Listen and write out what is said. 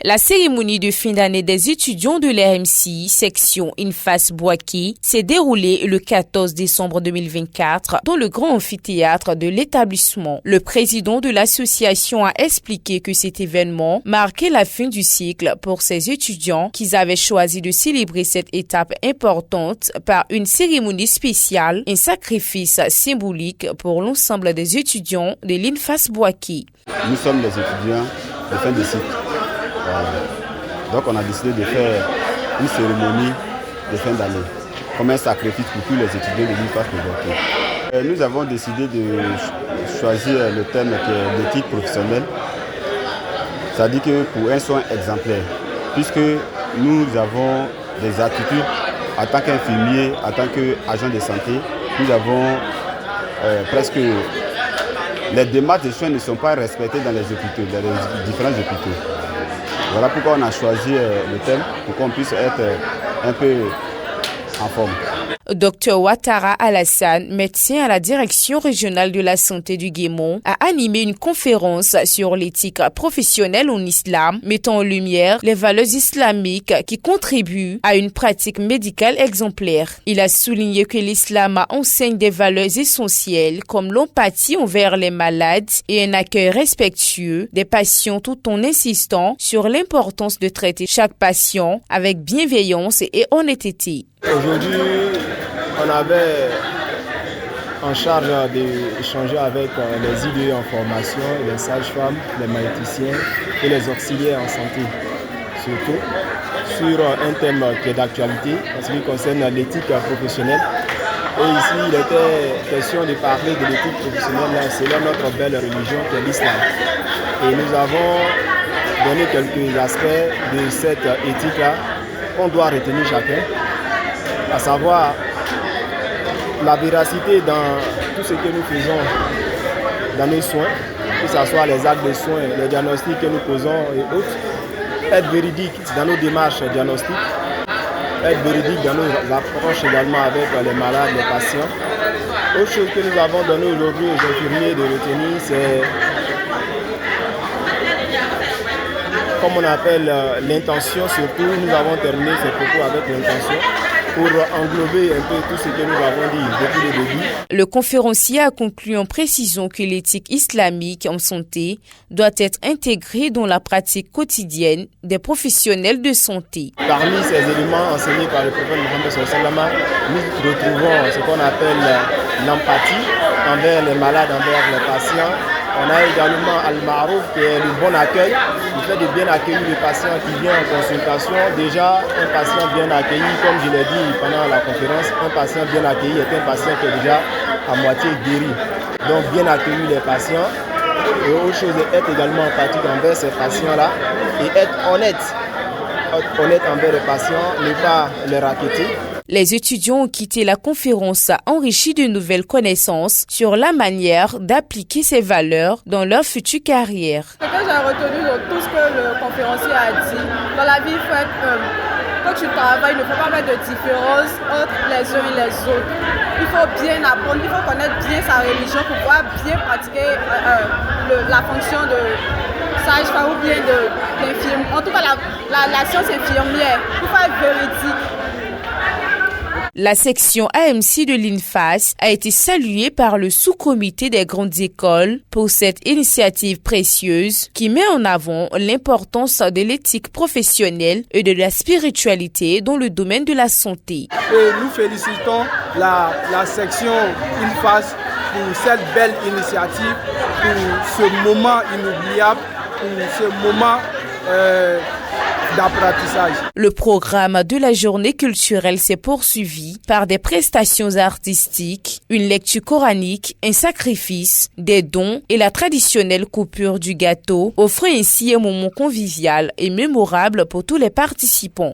La cérémonie de fin d'année des étudiants de l'RMCI, section INFAS Bouaké, s'est déroulée le 14 décembre 2024 dans le grand amphithéâtre de l'établissement. Le président de l'association a expliqué que cet événement marquait la fin du cycle pour ces étudiants qui avaient choisi de célébrer cette étape importante par une cérémonie spéciale, un sacrifice symbolique pour l'ensemble des étudiants de l'INFAS Bouaké. Nous sommes les étudiants de fin de cycle. Donc on a décidé de faire une cérémonie de fin d'année, comme un sacrifice pour tous les étudiants de l'INFAS Bouaké. Nous avons décidé de choisir le thème qui est l'éthique professionnelle, c'est-à-dire que pour un soin exemplaire, puisque nous avons des attitudes en tant qu'infirmier, en tant qu'agent de santé, nous avons presque les démarches de soins ne sont pas respectées dans les hôpitaux, dans les différents hôpitaux. Voilà pourquoi on a choisi le thème, pour qu'on puisse être un peu en forme. Dr Ouattara Alassane, médecin à la direction régionale de la santé du Guémon, a animé une conférence sur l'éthique professionnelle en islam, mettant en lumière les valeurs islamiques qui contribuent à une pratique médicale exemplaire. Il a souligné que l'islam enseigne des valeurs essentielles comme l'empathie envers les malades et un accueil respectueux des patients tout en insistant sur l'importance de traiter chaque patient avec bienveillance et honnêteté. Aujourd'hui, on avait en charge d'échanger avec les IDE en formation, les sages-femmes, les maïticiens et les auxiliaires en santé, surtout sur un thème qui est d'actualité en ce qui concerne l'éthique professionnelle. Et ici, il était question de parler de l'éthique professionnelle selon notre belle religion qui est l'islam. Et nous avons donné quelques aspects de cette éthique-là qu'on doit retenir chacun, à savoir la véracité dans tout ce que nous faisons dans nos soins, que ce soit les actes de soins, les diagnostics que nous posons et autres, être véridique dans nos démarches diagnostiques, être véridique dans nos approches également avec les malades, les patients. Autre chose que nous avons donné aujourd'hui aux infirmiers de retenir, c'est comme on appelle l'intention, surtout nous avons terminé ces propos avec l'intention, pour englober un peu tout ce que nous avons dit depuis le début. Le conférencier a conclu en précisant que l'éthique islamique en santé doit être intégrée dans la pratique quotidienne des professionnels de santé. Parmi ces éléments enseignés par le prophète Mohammed sallallahu alayhi wa sallam, nous retrouvons ce qu'on appelle l'empathie envers les malades, envers les patients. On a également Al-Ma'rouf qui est le bon accueil, le fait de bien accueillir les patients qui viennent en consultation. Déjà, un patient bien accueilli, comme je l'ai dit pendant la conférence, un patient bien accueilli est un patient qui est déjà à moitié guéri. Donc, bien accueillir les patients. Et autre chose, être également empathique envers ces patients-là et être honnête envers les patients, ne pas les raqueter. Les étudiants ont quitté la conférence enrichis de nouvelles connaissances sur la manière d'appliquer ces valeurs dans leur future carrière. Ce que j'ai retenu de tout ce que le conférencier a dit, dans la vie, il faut être humble. Quand tu travailles, il ne faut pas mettre de différence entre les uns et les autres. Il faut bien apprendre, il faut connaître bien sa religion pour pouvoir bien pratiquer la fonction de sage-femme ou bien d'infirmière. En tout cas, la science infirmière, il faut être véridique. La section AMC de l'INFAS a été saluée par le sous-comité des grandes écoles pour cette initiative précieuse qui met en avant l'importance de l'éthique professionnelle et de la spiritualité dans le domaine de la santé. Et nous félicitons la section INFAS pour cette belle initiative, pour ce moment inoubliable, pour ce moment d'apprentissage. Le programme de la journée culturelle s'est poursuivi par des prestations artistiques, une lecture coranique, un sacrifice, des dons et la traditionnelle coupure du gâteau, offrant ainsi un moment convivial et mémorable pour tous les participants.